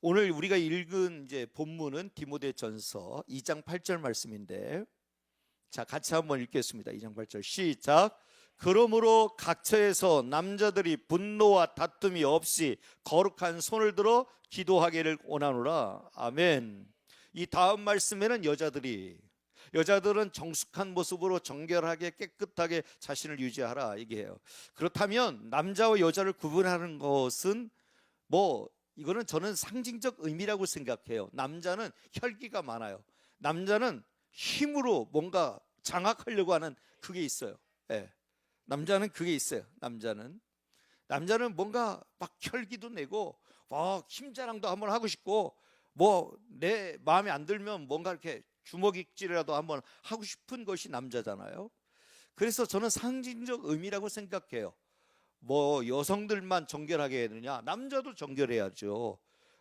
오늘 우리가 읽은 이제 본문은 디모데전서 2장 8절 말씀인데, 자, 같이 한번 읽겠습니다. 2장 8절 시작. 그러므로 각처에서 남자들이 분노와 다툼이 없이 거룩한 손을 들어 기도하기를 원하노라. 아멘. 이 다음 말씀에는 여자들은 정숙한 모습으로 정결하게 깨끗하게 자신을 유지하라 얘기해요. 그렇다면 남자와 여자를 구분하는 것은 이거는 저는 상징적 의미라고 생각해요. 남자는 혈기가 많아요. 남자는 힘으로 뭔가 장악하려고 하는 그게 있어요. 예. 남자는 그게 있어요. 남자는 뭔가 막 혈기도 내고 힘자랑도 한번 하고 싶고, 내 마음에 안 들면 뭔가 이렇게 주먹익질이라도 한번 하고 싶은 것이 남자잖아요. 그래서 저는 상징적 의미라고 생각해요. 여성들만 정결하게 해야 되느냐? 남자도 정결해야죠.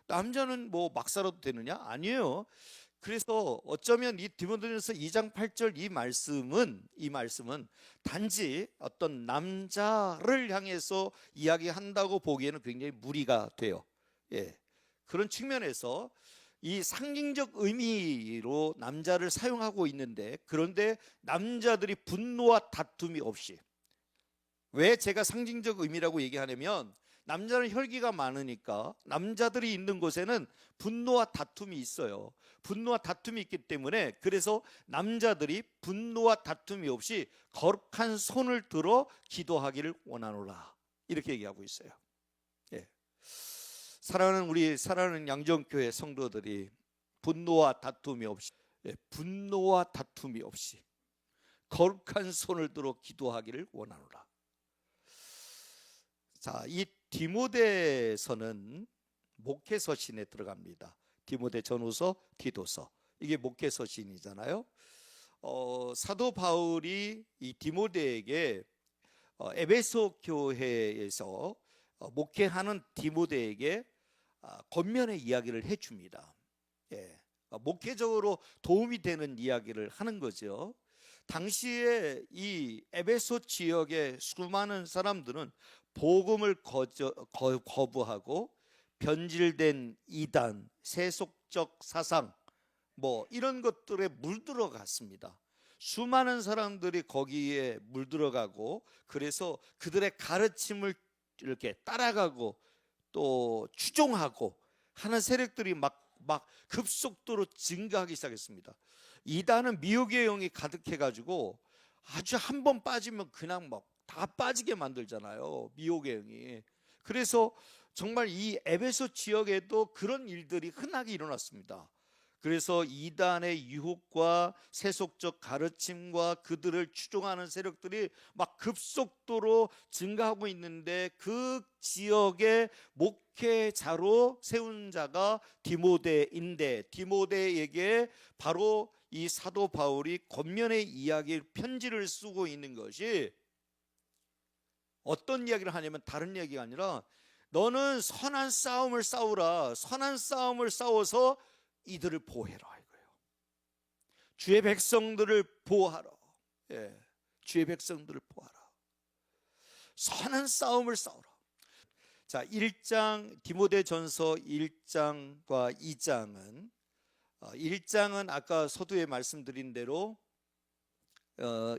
남자는 막 살아도 되느냐? 아니에요. 그래서 어쩌면 이 디모데전서 2장 8절 이 말씀은 단지 어떤 남자를 향해서 이야기한다고 보기에는 굉장히 무리가 돼요. 예. 그런 측면에서 이 상징적 의미로 남자를 사용하고 있는데, 그런데 남자들이 분노와 다툼이 없이, 왜 제가 상징적 의미라고 얘기하냐면, 남자는 혈기가 많으니까 남자들이 있는 곳에는 분노와 다툼이 있어요. 분노와 다툼이 있기 때문에, 그래서 남자들이 분노와 다툼이 없이 거룩한 손을 들어 기도하기를 원하노라, 이렇게 얘기하고 있어요. 예. 사랑하는 양정교회 성도들이 분노와 다툼이 없이 거룩한 손을 들어 기도하기를 원하노라. 자, 이 디모데서는 목회서신에 들어갑니다. 디모데 전후서, 디도서, 이게 목회서신이잖아요. 사도 바울이 이 디모데에게 에베소 교회에서 목회하는 디모데에게 권면의 이야기를 해줍니다. 예, 목회적으로 도움이 되는 이야기를 하는 거죠. 당시에 이 에베소 지역의 수많은 사람들은 복음을 거부하고 변질된 이단, 세속적 사상 이런 것들에 물들어갔습니다. 수많은 사람들이 거기에 물들어가고, 그래서 그들의 가르침을 이렇게 따라가고 또 추종하고 하는 세력들이 막 급속도로 증가하기 시작했습니다. 이단은 미혹의 영이 가득해가지고 아주 한 번 빠지면 그냥 다 빠지게 만들잖아요, 미혹의 영이. 그래서 정말 이 에베소 지역에도 그런 일들이 흔하게 일어났습니다. 그래서 이단의 유혹과 세속적 가르침과 그들을 추종하는 세력들이 막 급속도로 증가하고 있는데, 그 지역의 목회자로 세운 자가 디모데인데, 디모데에게 바로 이 사도 바울이 권면의 이야기 편지를 쓰고 있는 것이 어떤 이야기를 하냐면, 다른 이야기가 아니라 너는 선한 싸움을 싸우라. 선한 싸움을 싸워서 이들을 보호해라 이거예요. 주의 백성들을 보호하라. 예, 주의 백성들을 보호하라. 선한 싸움을 싸우라. 자, 1장 디모데전서 1장과 2장은 1장은 아까 서두에 말씀드린 대로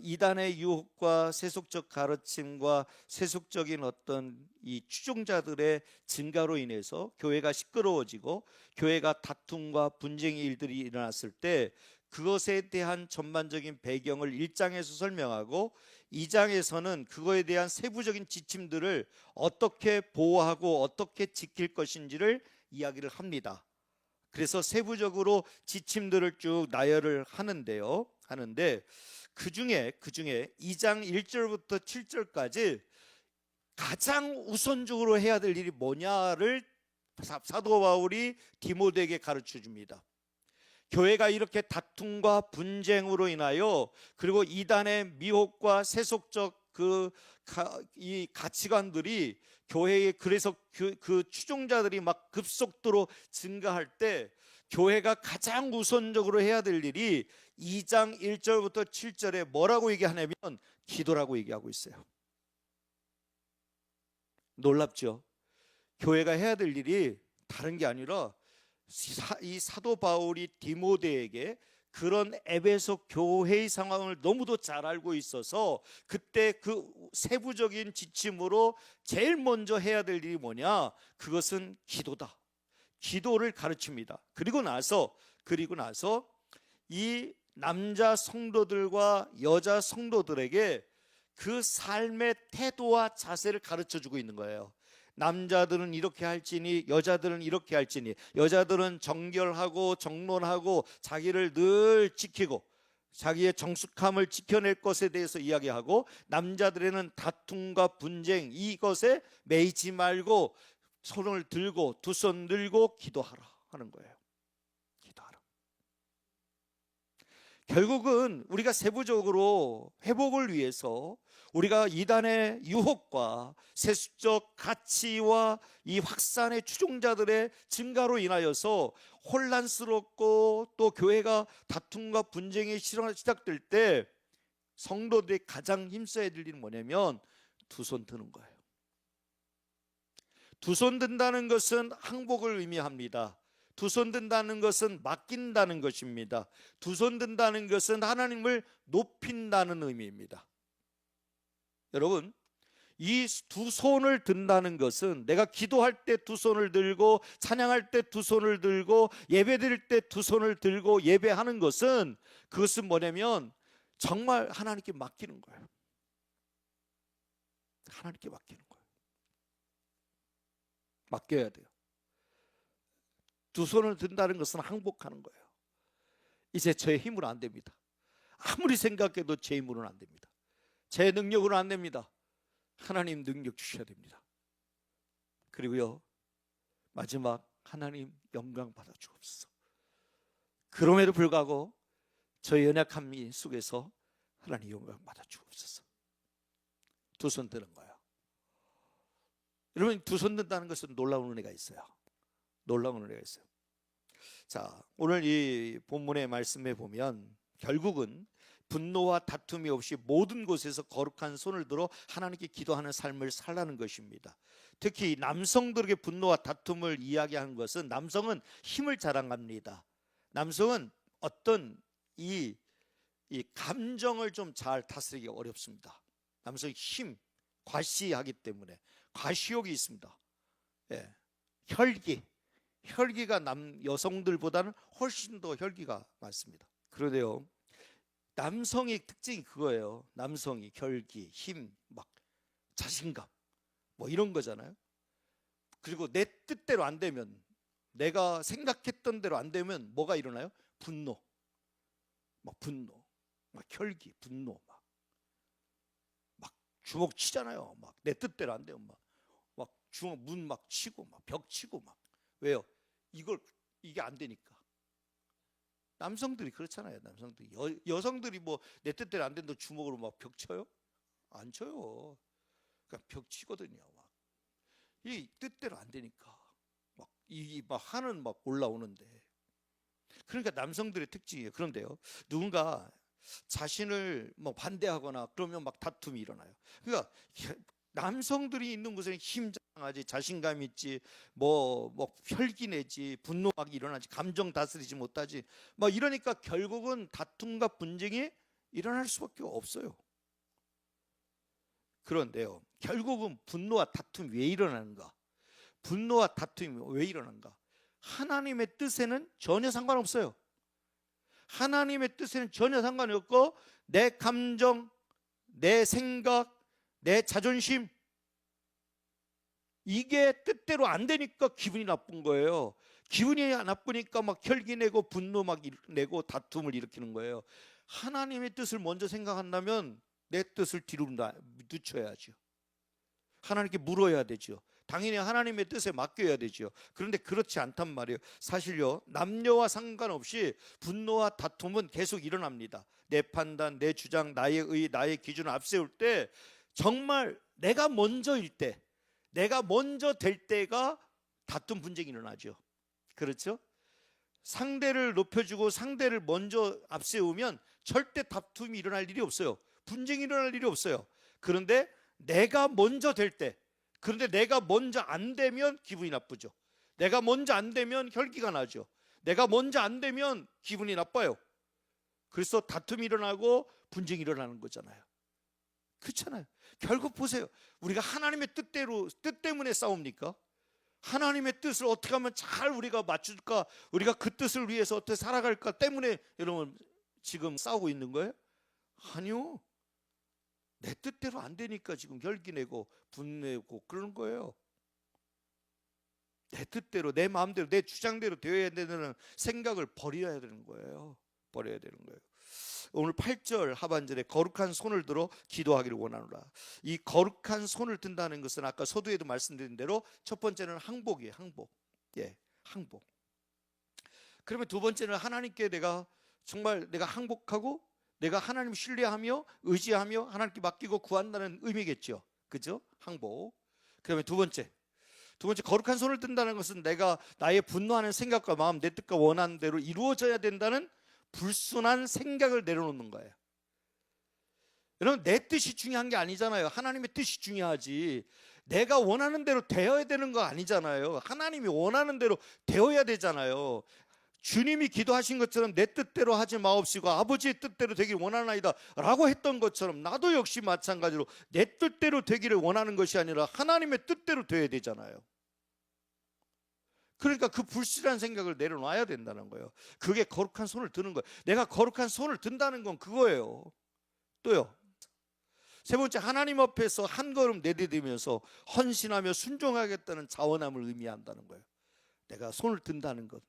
이단의 유혹과 세속적 가르침과 세속적인 어떤 이 추종자들의 증가로 인해서 교회가 시끄러워지고 교회가 다툼과 분쟁의 일들이 일어났을 때, 그것에 대한 전반적인 배경을 1장에서 설명하고 2장에서는 그거에 대한 세부적인 지침들을 어떻게 보호하고 어떻게 지킬 것인지를 이야기를 합니다. 그래서 세부적으로 지침들을 쭉 나열을 하는데 그 중에 2장 1절부터 7절까지 가장 우선적으로 해야 될 일이 뭐냐를 사도 바울이 디모데에게 가르쳐 줍니다. 교회가 이렇게 다툼과 분쟁으로 인하여, 그리고 이단의 미혹과 세속적 이 가치관들이 교회에, 그래서 그 추종자들이 막 급속도로 증가할 때 교회가 가장 우선적으로 해야 될 일이 2장 1절부터 7절에 뭐라고 얘기하냐면 기도라고 얘기하고 있어요. 놀랍죠? 교회가 해야 될 일이 다른 게 아니라 이 사도 바울이 디모데에게 그런 에베소 교회의 상황을 너무도 잘 알고 있어서 그때 그 세부적인 지침으로 제일 먼저 해야 될 일이 뭐냐? 그것은 기도다. 기도를 가르칩니다. 그리고 나서 이 남자 성도들과 여자 성도들에게 그 삶의 태도와 자세를 가르쳐 주고 있는 거예요. 남자들은 이렇게 할지니 여자들은 이렇게 할지니, 여자들은 정결하고 정론하고 자기를 늘 지키고 자기의 정숙함을 지켜낼 것에 대해서 이야기하고, 남자들에는 다툼과 분쟁 이것에 매이지 말고 손을 들고 두 손 들고 기도하라 하는 거예요. 기도하라. 결국은 우리가 세부적으로 회복을 위해서 우리가 이단의 유혹과 세속적 가치와 이 확산의 추종자들의 증가로 인하여서 혼란스럽고 또 교회가 다툼과 분쟁이 시작될 때 성도들이 가장 힘써야 될 일은 뭐냐면 두 손 드는 거예요. 두 손 든다는 것은 항복을 의미합니다. 두 손 든다는 것은 맡긴다는 것입니다. 두 손 든다는 것은 하나님을 높인다는 의미입니다. 여러분, 이 두 손을 든다는 것은 내가 기도할 때 두 손을 들고 찬양할 때 두 손을 들고 예배드릴 때 두 손을 들고 예배하는 것은, 그것은 뭐냐면 정말 하나님께 맡기는 거예요. 하나님께 맡기는 거예요. 맡겨야 돼요. 두 손을 든다는 것은 항복하는 거예요. 이제 제 힘으로 안 됩니다. 아무리 생각해도 제 힘으로는 안 됩니다. 제 능력으로는 안 됩니다. 하나님 능력 주셔야 됩니다. 그리고요, 마지막, 하나님 영광 받아 주옵소서. 그럼에도 불구하고 저의 연약함 속에서 하나님 영광 받아 주옵소서. 두 손 드는 거예요. 여러분, 두 손 든다는 것은 놀라운 은혜가 있어요. 놀라운 은혜가 있어요. 자, 오늘 이 본문의 말씀에 보면 결국은 분노와 다툼이 없이 모든 곳에서 거룩한 손을 들어 하나님께 기도하는 삶을 살라는 것입니다. 특히 남성들에게 분노와 다툼을 이야기하는 것은, 남성은 힘을 자랑합니다. 남성은 어떤 이 감정을 좀 잘 다스리기 어렵습니다. 남성이 과시하기 때문에 과시욕이 있습니다. 예, 혈기가 여성들보다는 훨씬 더 혈기가 많습니다. 그런데요, 남성의 특징이 그거예요. 남성이 혈기, 힘, 막 자신감 뭐 이런 거잖아요. 그리고 내 뜻대로 안 되면, 내가 생각했던 대로 안 되면 뭐가 일어나요? 분노, 막 혈기, 분노, 막 주먹 치잖아요. 막 내 뜻대로 안 돼요. 막 주먹 문 막 치고 막 벽 치고 막. 왜요? 이게 안 되니까. 남성들이 그렇잖아요. 남성들이 여성들이 뭐 내 뜻대로 안 된다고 주먹으로 막 벽 쳐요? 안 쳐요. 그러니까 벽 치거든요. 막 이 뜻대로 안 되니까 막 하는 막 올라오는데. 그러니까 남성들의 특징이에요. 그런데요, 누군가 자신을 뭐 반대하거나 그러면 막 다툼이 일어나요. 그러니까 남성들이 있는 곳에는 힘장하지, 자신감 있지, 뭐 혈기 내지, 분노 막 일어나지, 감정 다스리지 못하지, 막 이러니까 결국은 다툼과 분쟁이 일어날 수밖에 없어요. 그런데요, 결국은 분노와 다툼이 왜 일어나는가? 분노와 다툼이 왜 일어나는가? 하나님의 뜻에는 전혀 상관없어요. 하나님의 뜻에는 전혀 상관이 없고, 내 감정, 내 생각, 내 자존심, 이게 뜻대로 안 되니까 기분이 나쁜 거예요. 기분이 나쁘니까 막 혈기 내고 분노 막 내고 다툼을 일으키는 거예요. 하나님의 뜻을 먼저 생각한다면 내 뜻을 뒤로 늦춰야죠. 하나님께 물어야 되죠. 당연히 하나님의 뜻에 맡겨야 되죠. 그런데 그렇지 않단 말이에요. 사실요, 남녀와 상관없이 분노와 다툼은 계속 일어납니다. 내 판단, 내 주장, 나의 의, 나의 기준을 앞세울 때, 정말 내가 먼저일 때, 내가 먼저 될 때가 다툼 분쟁이 일어나죠. 그렇죠? 상대를 높여주고 상대를 먼저 앞세우면 절대 다툼이 일어날 일이 없어요. 분쟁이 일어날 일이 없어요. 그런데 내가 먼저 될 때, 그런데 내가 먼저 안 되면 기분이 나쁘죠. 내가 먼저 안 되면 혈기가 나죠. 내가 먼저 안 되면 기분이 나빠요. 그래서 다툼이 일어나고 분쟁이 일어나는 거잖아요. 그렇잖아요. 결국 보세요. 우리가 하나님의 뜻 때문에 싸웁니까? 하나님의 뜻을 어떻게 하면 잘 우리가 맞출까, 우리가 그 뜻을 위해서 어떻게 살아갈까 때문에 여러분 지금 싸우고 있는 거예요? 아니요. 내 뜻대로 안 되니까 지금 혈기 내고 분내고 그러는 거예요. 내 뜻대로, 내 마음대로, 내 주장대로 되어야 되는 생각을 버려야 되는 거예요. 버려야 되는 거예요. 오늘 8절 하반절에 거룩한 손을 들어 기도하기를 원하노라. 이 거룩한 손을 든다는 것은 아까 서두에도 말씀드린 대로 첫 번째는 항복이에요. 항복. 예, 항복. 그러면 두 번째는 하나님께 정말 내가 항복하고 내가 하나님 신뢰하며 의지하며 하나님께 맡기고 구한다는 의미겠죠. 그죠? 항복. 그러면 두 번째 거룩한 손을 든다는 것은 내가 나의 분노하는 생각과 마음, 내 뜻과 원하는 대로 이루어져야 된다는 불순한 생각을 내려놓는 거예요. 여러분, 내 뜻이 중요한 게 아니잖아요. 하나님의 뜻이 중요하지. 내가 원하는 대로 되어야 되는 거 아니잖아요. 하나님이 원하는 대로 되어야 되잖아요. 주님이 기도하신 것처럼 내 뜻대로 하지 마옵시고 아버지의 뜻대로 되길 원하나이다 라고 했던 것처럼 나도 역시 마찬가지로 내 뜻대로 되기를 원하는 것이 아니라 하나님의 뜻대로 되어야 되잖아요. 그러니까 그 불실한 생각을 내려놔야 된다는 거예요. 그게 거룩한 손을 드는 거예요. 내가 거룩한 손을 든다는 건 그거예요. 또요, 세 번째, 하나님 앞에서 한 걸음 내디디면서 헌신하며 순종하겠다는 자원함을 의미한다는 거예요. 내가 손을 든다는 것,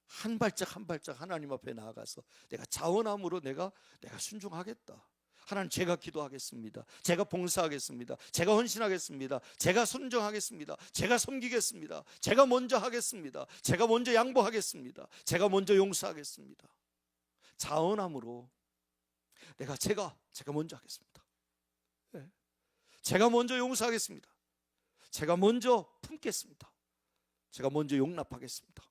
한 발짝 한 발짝 하나님 앞에 나아가서 내가 자원함으로 내가 순종하겠다. 하나님, 제가 기도하겠습니다. 제가 봉사하겠습니다. 제가 헌신하겠습니다. 제가 순종하겠습니다. 제가 섬기겠습니다. 제가 먼저 하겠습니다. 제가 먼저 양보하겠습니다. 제가 먼저 용서하겠습니다. 자원함으로 제가 먼저 하겠습니다. 네. 제가 먼저 용서하겠습니다. 제가 먼저 품겠습니다. 제가 먼저 용납하겠습니다.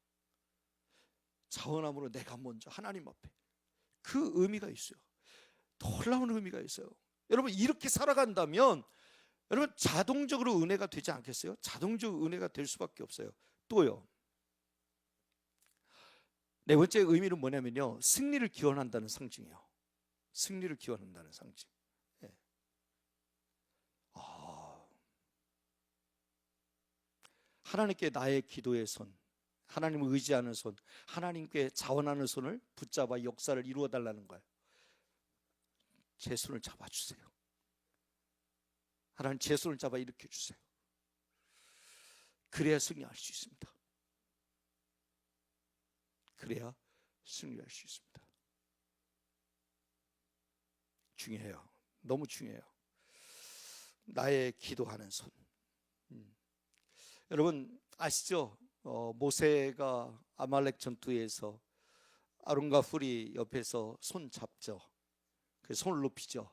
자원함으로 내가 먼저 하나님 앞에, 그 의미가 있어요. 놀라운 의미가 있어요. 여러분, 이렇게 살아간다면 여러분 자동적으로 은혜가 되지 않겠어요? 자동적으로 은혜가 될 수밖에 없어요. 또요, 네 번째 의미는 뭐냐면요, 승리를 기원한다는 상징이에요. 승리를 기원한다는 상징. 네. 하나님께 나의 기도의 손, 하나님을 의지하는 손, 하나님께 자원하는 손을 붙잡아 역사를 이루어 달라는 거예요. 제 손을 잡아주세요. 하나님, 제 손을 잡아 일으켜주세요. 그래야 승리할 수 있습니다. 그래야 승리할 수 있습니다. 중요해요. 너무 중요해요. 나의 기도하는 손. 여러분 아시죠? 모세가 아말렉 전투에서 아론과 훌이 옆에서 손 잡죠. 그 손을 높이죠.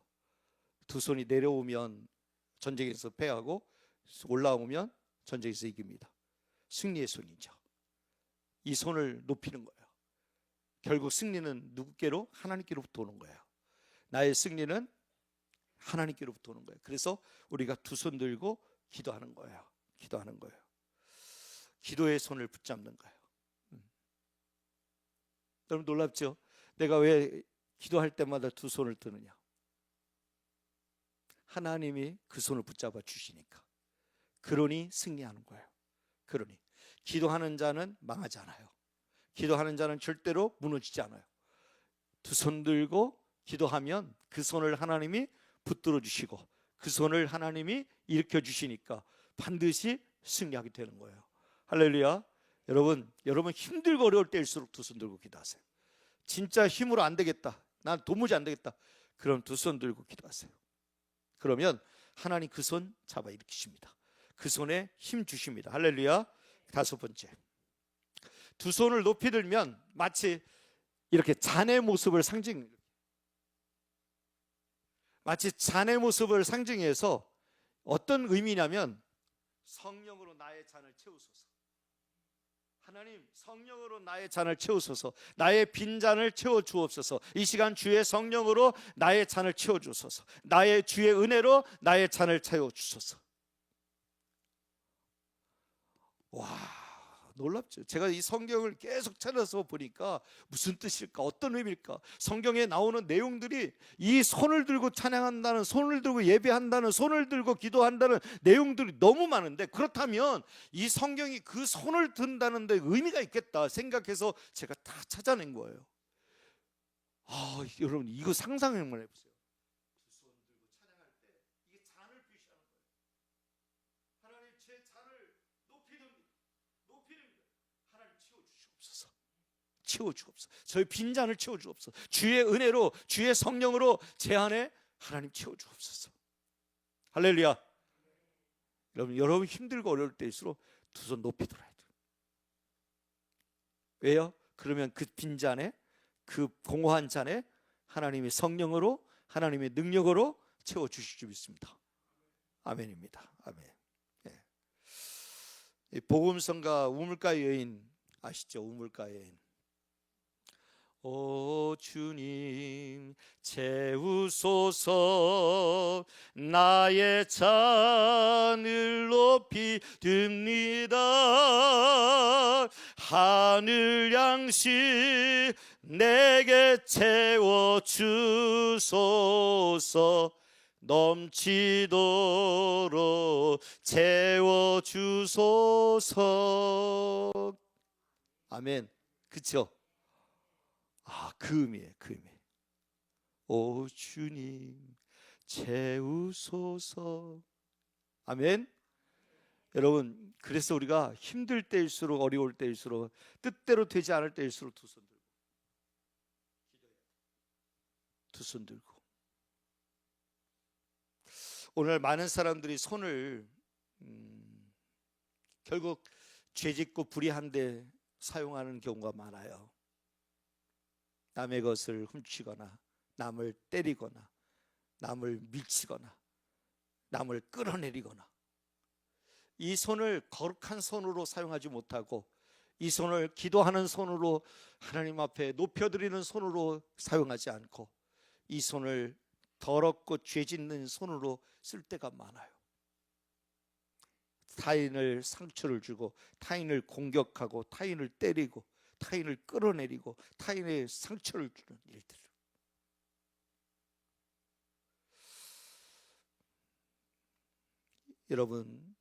두 손이 내려오면 전쟁에서 패하고 올라오면 전쟁에서 이깁니다. 승리의 손이죠. 이 손을 높이는 거예요. 결국 승리는 누구께로? 하나님께로부터 오는 거예요. 나의 승리는 하나님께로부터 오는 거예요. 그래서 우리가 두 손 들고 기도하는 거예요. 기도하는 거예요. 기도의 손을 붙잡는 거예요. 여러분 놀랍죠? 내가 왜 기도할 때마다 두 손을 드느냐? 하나님이 그 손을 붙잡아 주시니까. 그러니 승리하는 거예요. 그러니 기도하는 자는 망하지 않아요. 기도하는 자는 절대로 무너지지 않아요. 두 손 들고 기도하면 그 손을 하나님이 붙들어 주시고 그 손을 하나님이 일으켜 주시니까 반드시 승리하게 되는 거예요. 할렐루야. 여러분 힘들고 어려울 때일수록 두 손 들고 기도하세요. 진짜 힘으로 안 되겠다, 난 도무지 안 되겠다, 그럼 두 손 들고 기도하세요. 그러면 하나님 그 손 잡아 일으키십니다. 그 손에 힘 주십니다. 할렐루야. 다섯 번째, 두 손을 높이 들면 마치 이렇게 잔의 모습을 상징해서 어떤 의미냐면 성령으로 나의 잔을 채우소서. 하나님, 성령으로 나의 잔을 채우소서. 나의 빈잔을 채워주옵소서. 이 시간 주의 성령으로 나의 잔을 채워주소서. 나의 주의 은혜로 나의 잔을 채워주소서. 와, 놀랍죠. 제가 이 성경을 계속 찾아서 보니까 무슨 뜻일까, 어떤 의미일까. 성경에 나오는 내용들이 이 손을 들고 찬양한다는, 손을 들고 예배한다는, 손을 들고 기도한다는 내용들이 너무 많은데, 그렇다면 이 성경이 그 손을 든다는 데 의미가 있겠다 생각해서 제가 다 찾아낸 거예요. 여러분 이거 상상 한번 해보세요. 손 들고 찬양할 때 이게 잔을 표시하는 거예요. 하나님, 제 잔을 높이 듭니다. 하나님 채워주시옵소서. 채워주옵소서. 저희 빈잔을 채워주옵소서. 주의 은혜로, 주의 성령으로 제 안에 하나님 채워주옵소서. 할렐루야. 여러분 힘들고 어려울 때일수록 두 손 높이 들어야 돼요. 왜요? 그러면 그 빈잔에, 그 공허한 잔에 하나님의 성령으로, 하나님의 능력으로 채워주실 줄 믿습니다. 아멘입니다. 아멘. 복음성가 우물가 여인 아시죠? 우물가 여인. 오 주님 채우소서, 나의 잔을 높이 듭니다. 하늘 양식 내게 채워주소서, 넘치도록 채워주소서. 아멘. 그쵸? 그 의미예요. 그 의미. 오 주님 채우소서. 아멘. 여러분, 그래서 우리가 힘들 때일수록, 어려울 때일수록, 뜻대로 되지 않을 때일수록 두 손 들고 기도해요. 두 손 들고. 오늘 많은 사람들이 손을 결국 죄짓고 불의한 데 사용하는 경우가 많아요. 남의 것을 훔치거나, 남을 때리거나, 남을 밀치거나, 남을 끌어내리거나. 이 손을 거룩한 손으로 사용하지 못하고, 이 손을 기도하는 손으로, 하나님 앞에 높여드리는 손으로 사용하지 않고, 이 손을 더럽고 죄짓는 손으로 쓸 때가 많아요. 타인을 상처를 주고, 타인을 공격하고, 타인을 때리고, 타인을 끌어내리고, 타인의 상처를 주는 일들. 여러분,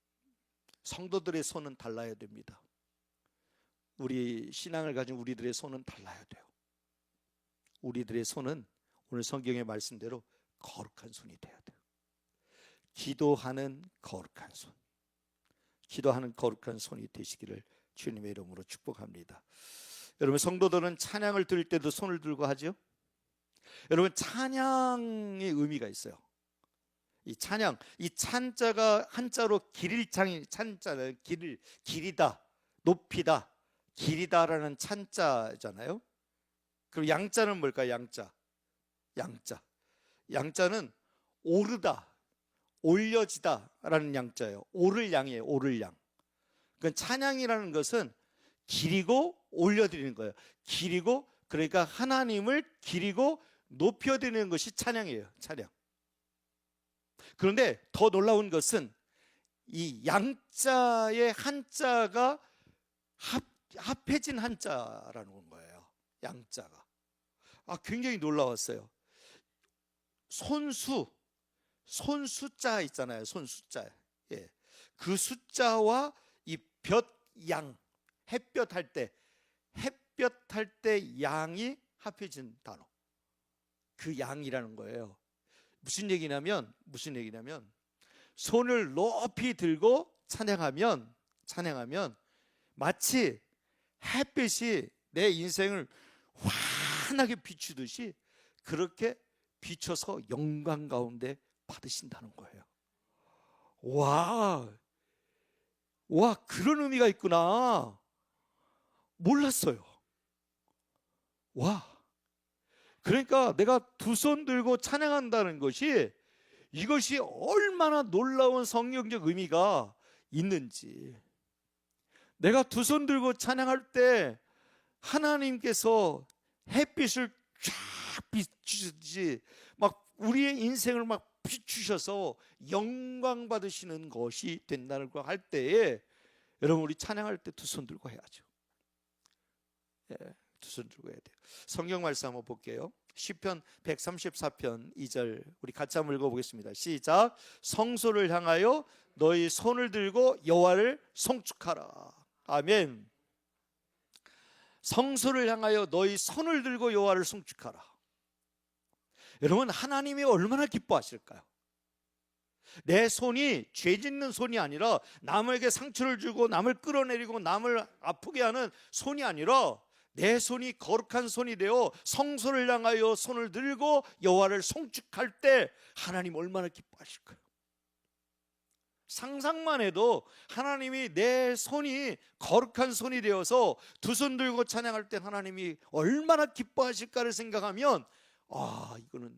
성도들의 손은 달라야 됩니다. 우리 신앙을 가진 우리들의 손은 달라야 돼요. 우리들의 손은 오늘 성경의 말씀대로 거룩한 손이 돼야 돼요. 기도하는 거룩한 손, 기도하는 거룩한 손이 되시기를 주님의 이름으로 축복합니다. 여러분, 성도들은 찬양을 드릴 때도 손을 들고 하죠. 여러분, 찬양의 의미가 있어요. 이 찬양, 이 찬자가 한자로 길일창이, 찬자는 길이다, 높이다, 길이다라는 찬자잖아요. 그리고 양자는 뭘까요? 양자는 오르다, 올려지다라는 양자예요. 오를 양이에요. 오를 양. 그러니까 찬양이라는 것은 기리고 올려드리는 거예요. 기리고, 그러니까 하나님을 기리고 높여드리는 것이 찬양이에요. 찬양. 그런데 더 놀라운 것은 이 양자의 한자가 합해진 한자라는 거예요. 양자가. 굉장히 놀라웠어요. 손수자 있잖아요. 손수자. 예. 그 숫자와 이 볕양, 햇볕 할 때 양이 합해진 단어. 그 양이라는 거예요. 무슨 얘기냐면 손을 높이 들고 찬양하면 마치 햇빛이 내 인생을 환하게 비추듯이 그렇게 비춰서 영광 가운데 받으신다는 거예요. 와, 그런 의미가 있구나. 몰랐어요. 그러니까 내가 두 손 들고 찬양한다는 것이, 이것이 얼마나 놀라운 성경적 의미가 있는지. 내가 두 손 들고 찬양할 때 하나님께서 햇빛을 쫙 비추듯이 막 우리의 인생을 막 비추셔서 영광 받으시는 것이 된다는 걸 할 때에, 여러분 우리 찬양할 때 두 손 들고 해야죠. 예, 두 손 들고 해야 돼요. 성경 말씀 한번 볼게요. 시편 134편 2절 우리 같이 한번 읽어보겠습니다. 시작. 성소를 향하여 너희 손을 들고 여호와를 송축하라. 아멘. 성소를 향하여 너희 손을 들고 여호와를 송축하라. 여러분 하나님이 얼마나 기뻐하실까요? 내 손이 죄 짓는 손이 아니라 남에게 상처를 주고 남을 끌어내리고 남을 아프게 하는 손이 아니라 내 손이 거룩한 손이 되어 성소를 향하여 손을 들고 여호와를 송축할 때 하나님 얼마나 기뻐하실까요? 상상만 해도 하나님이 내 손이 거룩한 손이 되어서 두 손 들고 찬양할 때 하나님이 얼마나 기뻐하실까를 생각하면 이거는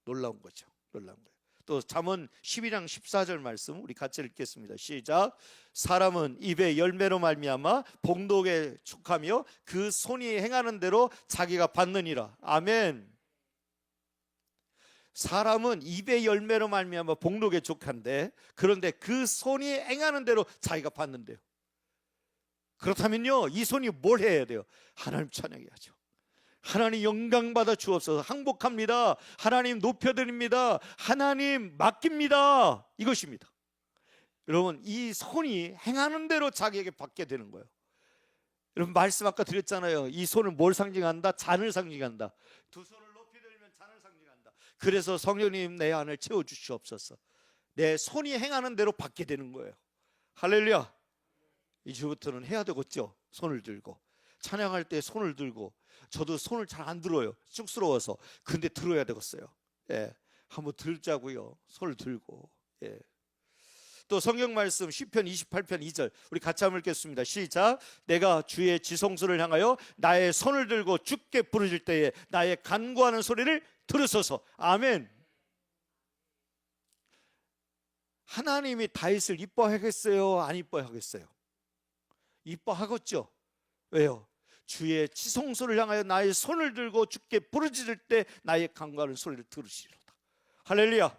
놀라운 거죠. 놀라운 거예요. 또 잠언 12장 14절 말씀 우리 같이 읽겠습니다. 시작. 사람은 입의 열매로 말미암아 복독에 촉하며 그 손이 행하는 대로 자기가 받느니라. 아멘. 사람은 입의 열매로 말미암아 복독에 촉한데 그런데 그 손이 행하는 대로 자기가 받는데요. 그렇다면요 이 손이 뭘 해야 돼요? 하나님 찬양해야죠. 하나님 영광 받아 주옵소서. 항복합니다. 하나님 높여드립니다. 하나님 맡깁니다. 이것입니다. 여러분 이 손이 행하는 대로 자기에게 받게 되는 거예요. 여러분 말씀 아까 드렸잖아요. 이 손은 뭘 상징한다? 잔을 상징한다. 두 손을 높이 들면 잔을 상징한다. 그래서 성령님 내 안을 채워주시옵소서. 내 손이 행하는 대로 받게 되는 거예요. 할렐루야. 이제부터는 해야 되겠죠. 손을 들고 찬양할 때 손을 들고. 저도 손을 잘 안 들어요. 쑥스러워서. 근데 들어야 되겠어요. 예, 한번 들자고요. 손을 들고. 예. 또 성경 말씀 시편 28편 2절 우리 같이 한번 읽겠습니다. 시작. 내가 주의 지성소를 향하여 나의 손을 들고 주께 부르짖을 때에 나의 간구하는 소리를 들으소서. 아멘. 하나님이 다윗을 이뻐하겠어요? 안 이뻐하겠어요? 이뻐하겠죠. 왜요? 주의 지성소를 향하여 나의 손을 들고 주께 부르짖을 때 나의 간구하는 소리를 들으시리로다. 할렐루야.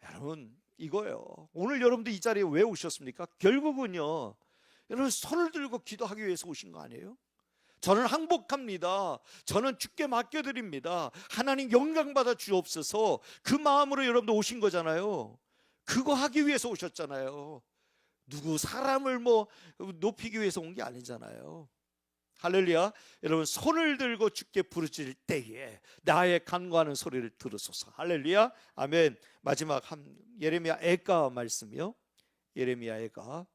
여러분 이거예요. 오늘 여러분들 이 자리에 왜 오셨습니까? 결국은요 여러분 손을 들고 기도하기 위해서 오신 거 아니에요? 저는 항복합니다. 저는 주께 맡겨드립니다. 하나님 영광 받아 주옵소서. 그 마음으로 여러분들 오신 거잖아요. 그거 하기 위해서 오셨잖아요. 누구 사람을 높이기 위해서 온 게 아니잖아요. 할렐루야. 여러분 손을 들고 주께 부르짖을 때에 나의 간구하는 소리를 들으소서. 할렐루야. 아멘. 마지막 예레미야 애가 말씀이요. 예레미야 애가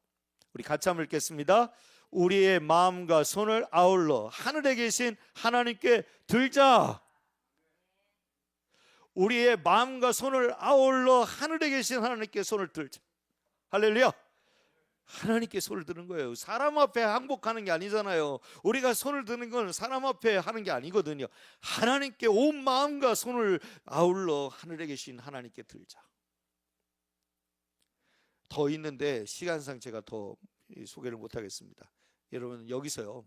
우리 같이 한번 읽겠습니다. 우리의 마음과 손을 아울러 하늘에 계신 하나님께 들자. 우리의 마음과 손을 아울러 하늘에 계신 하나님께 손을 들자. 할렐루야. 하나님께 손을 드는 거예요. 사람 앞에 항복하는 게 아니잖아요. 우리가 손을 드는 건 사람 앞에 하는 게 아니거든요. 하나님께 온 마음과 손을 아울러 하늘에 계신 하나님께 들자. 더 있는데 시간상 제가 더 소개를 못하겠습니다. 여러분 여기서요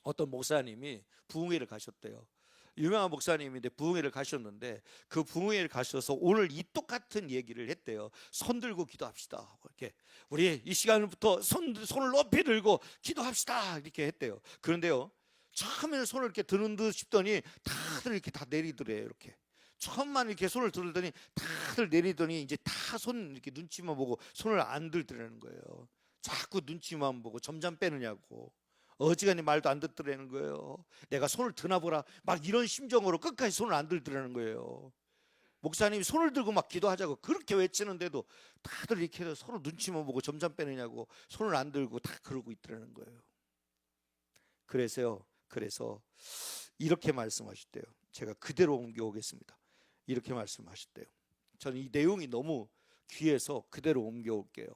어떤 목사님이 부흥회를 가셨대요. 유명한 목사님인데 부흥회를 가셨는데 그 부흥회를 가셔서 오늘 이 똑같은 얘기를 했대요. 손 들고 기도합시다. 이렇게 우리 이 시간부터 손을 높이 들고 기도합시다. 이렇게 했대요. 그런데요 처음에는 손을 이렇게 드는 듯 싶더니 다들 이렇게 다 내리더래요. 이렇게 처음만 이렇게 손을 들더니 다들 내리더니 이제 다 손 이렇게 눈치만 보고 손을 안 들더라는 거예요. 자꾸 눈치만 보고 점점 빼느냐고. 어지간히 말도 안 듣더라는 거예요. 내가 손을 드나 보라 막 이런 심정으로 끝까지 손을 안 들더라는 거예요. 목사님이 손을 들고 막 기도하자고 그렇게 외치는데도 다들 이렇게 해서 서로 눈치만 보고 점점 빼느냐고 손을 안 들고 다 그러고 있더라는 거예요. 그래서 이렇게 말씀하셨대요. 제가 그대로 옮겨오겠습니다. 이렇게 말씀하셨대요. 저는 이 내용이 너무 귀해서 그대로 옮겨올게요.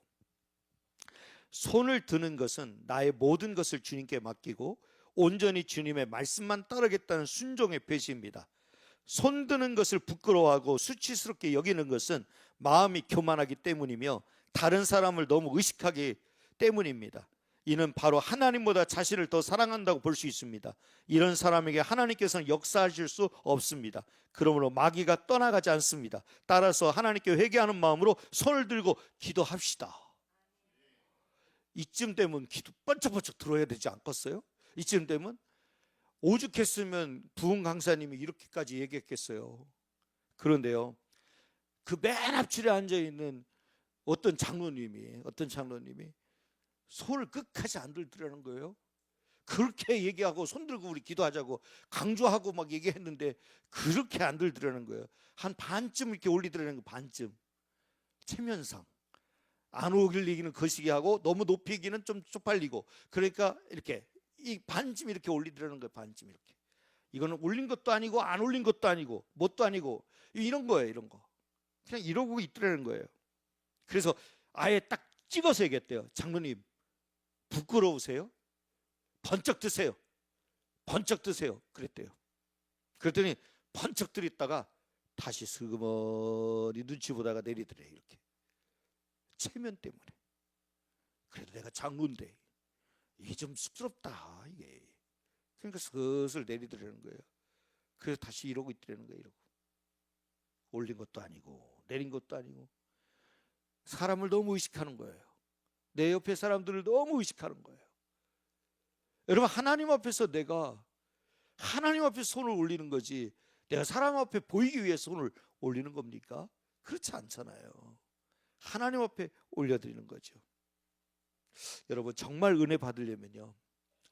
손을 드는 것은 나의 모든 것을 주님께 맡기고 온전히 주님의 말씀만 따르겠다는 순종의 표시입니다. 손 드는 것을 부끄러워하고 수치스럽게 여기는 것은 마음이 교만하기 때문이며 다른 사람을 너무 의식하기 때문입니다. 이는 바로 하나님보다 자신을 더 사랑한다고 볼 수 있습니다. 이런 사람에게 하나님께서는 역사하실 수 없습니다. 그러므로 마귀가 떠나가지 않습니다. 따라서 하나님께 회개하는 마음으로 손을 들고 기도합시다. 이쯤 되면 기도 번쩍번쩍 들어야 되지 않겠어요? 이쯤 되면 오죽했으면 부흥 강사님이 이렇게까지 얘기했겠어요. 그런데요, 그 맨 앞줄에 앉아있는 어떤 장로님이 손을 끝까지 안 들더라는 거예요. 그렇게 얘기하고 손 들고 우리 기도하자고 강조하고 막 얘기했는데 그렇게 안 들더라는 거예요. 한 반쯤 이렇게 올리더라는 거, 반쯤. 체면상 안 올리기는 거시기 하고 너무 높이기는 좀 쪽팔리고, 그러니까 이렇게 이 반쯤 이렇게 올리더라는 거예요. 반쯤 이렇게. 이거는 올린 것도 아니고 안 올린 것도 아니고 뭣도 아니고 이런 거예요. 이런 거 그냥 이러고 있더라는 거예요. 그래서 아예 딱 찍어서 얘기했대요. 장로님, 부끄러우세요? 번쩍 드세요. 번쩍 드세요. 그랬대요. 그랬더니 번쩍 들었다가 다시 슬그머니 눈치 보다가 내리더래요. 이렇게 체면 때문에. 그래도 내가 장로인데 이게 좀 쑥스럽다 이게. 그러니까 슬슬 내리더라는 거예요. 그래서 다시 이러고 있더라는 거예요. 이러고 올린 것도 아니고 내린 것도 아니고 사람을 너무 의식하는 거예요. 내 옆에 사람들을 너무 의식하는 거예요. 여러분, 하나님 앞에서 내가 하나님 앞에 손을 올리는 거지 내가 사람 앞에 보이기 위해 손을 올리는 겁니까? 그렇지 않잖아요. 하나님 앞에 올려드리는 거죠. 여러분, 정말 은혜 받으려면요,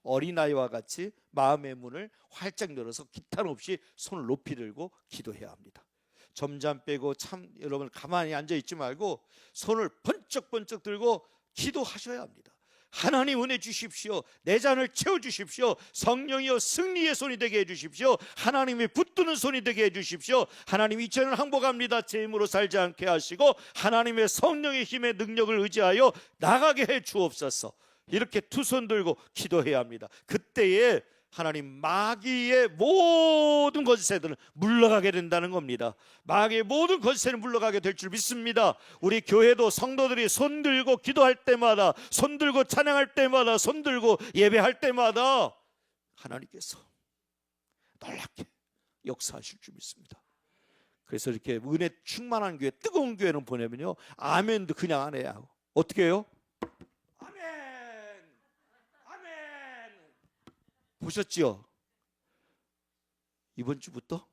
어린아이와 같이 마음의 문을 활짝 열어서 기탄 없이 손을 높이 들고 기도해야 합니다. 점잠 빼고 참 여러분 가만히 앉아있지 말고 손을 번쩍번쩍 들고 기도하셔야 합니다. 하나님 은혜 주십시오. 내 잔을 채워주십시오. 성령이여 승리의 손이 되게 해주십시오. 하나님이 붙드는 손이 되게 해주십시오. 하나님, 이제는 항복합니다. 제 힘으로 살지 않게 하시고 하나님의 성령의 힘의 능력을 의지하여 나가게 해 주옵소서. 이렇게 두 손 들고 기도해야 합니다. 그때에 하나님, 마귀의 모든 거짓새들은 물러가게 된다는 겁니다. 마귀의 모든 거짓새는 물러가게 될 줄 믿습니다. 우리 교회도 성도들이 손 들고 기도할 때마다, 손 들고 찬양할 때마다, 손 들고 예배할 때마다 하나님께서 놀랍게 역사하실 줄 믿습니다. 그래서 이렇게 은혜 충만한 교회, 뜨거운 교회는 보내면요, 아멘도 그냥 안 해요. 어떻게 해요? 보셨죠? 이번 주부터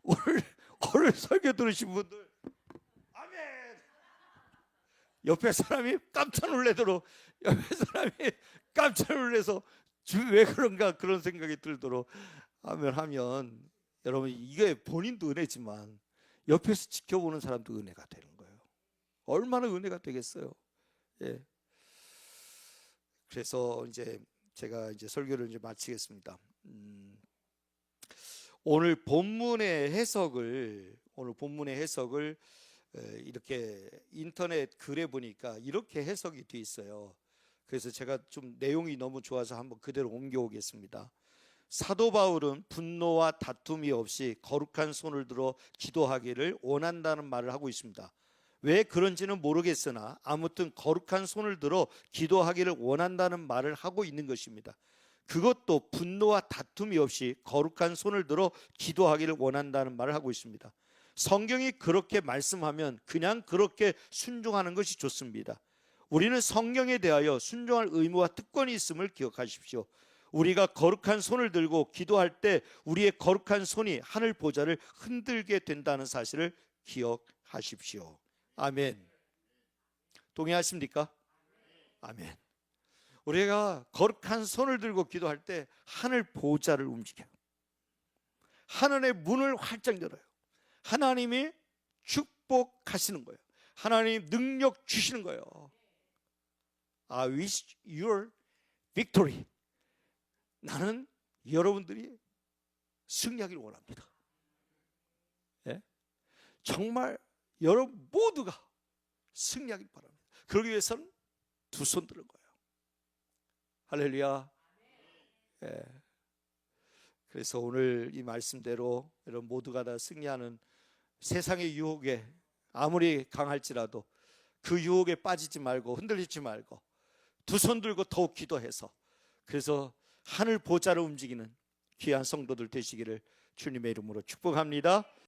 오늘 설교 들으신 분들 아멘. 옆에 사람이 깜짝 놀래도록, 옆에 사람이 깜짝 놀래서 왜 그런가 그런 생각이 들도록 아멘 하면, 여러분, 이게 본인도 은혜지만 옆에서 지켜보는 사람도 은혜가 되는 거예요. 얼마나 은혜가 되겠어요. 예. 그래서 이제 제가 이제 설교를 이제 마치겠습니다. 오늘 본문의 해석을 이렇게 인터넷 글에 보니까 이렇게 해석이 돼 있어요. 그래서 제가 좀 내용이 너무 좋아서 한번 그대로 옮겨오겠습니다. 사도 바울은 분노와 다툼이 없이 거룩한 손을 들어 기도하기를 원한다는 말을 하고 있습니다. 왜 그런지는 모르겠으나 아무튼 거룩한 손을 들어 기도하기를 원한다는 말을 하고 있는 것입니다. 그것도 분노와 다툼이 없이 거룩한 손을 들어 기도하기를 원한다는 말을 하고 있습니다. 성경이 그렇게 말씀하면 그냥 그렇게 순종하는 것이 좋습니다. 우리는 성경에 대하여 순종할 의무와 특권이 있음을 기억하십시오. 우리가 거룩한 손을 들고 기도할 때 우리의 거룩한 손이 하늘 보좌를 흔들게 된다는 사실을 기억하십시오. 아멘. 동의하십니까? 아멘. 우리가 거룩한 손을 들고 기도할 때 하늘 보좌를 움직여요. 하늘의 문을 활짝 열어요. 하나님이 축복하시는 거예요. 하나님 능력 주시는 거예요. I wish your victory. 나는 여러분들이 승리하기를 원합니다. 예? 정말 여러분 모두가 승리하길 바랍니다. 그러기 위해서는 두 손 드는 거예요. 할렐루야. 예. 그래서 오늘 이 말씀대로 여러분 모두가 다 승리하는, 세상의 유혹에 아무리 강할지라도 그 유혹에 빠지지 말고 흔들리지 말고 두 손 들고 더욱 기도해서, 그래서 하늘 보좌를 움직이는 귀한 성도들 되시기를 주님의 이름으로 축복합니다.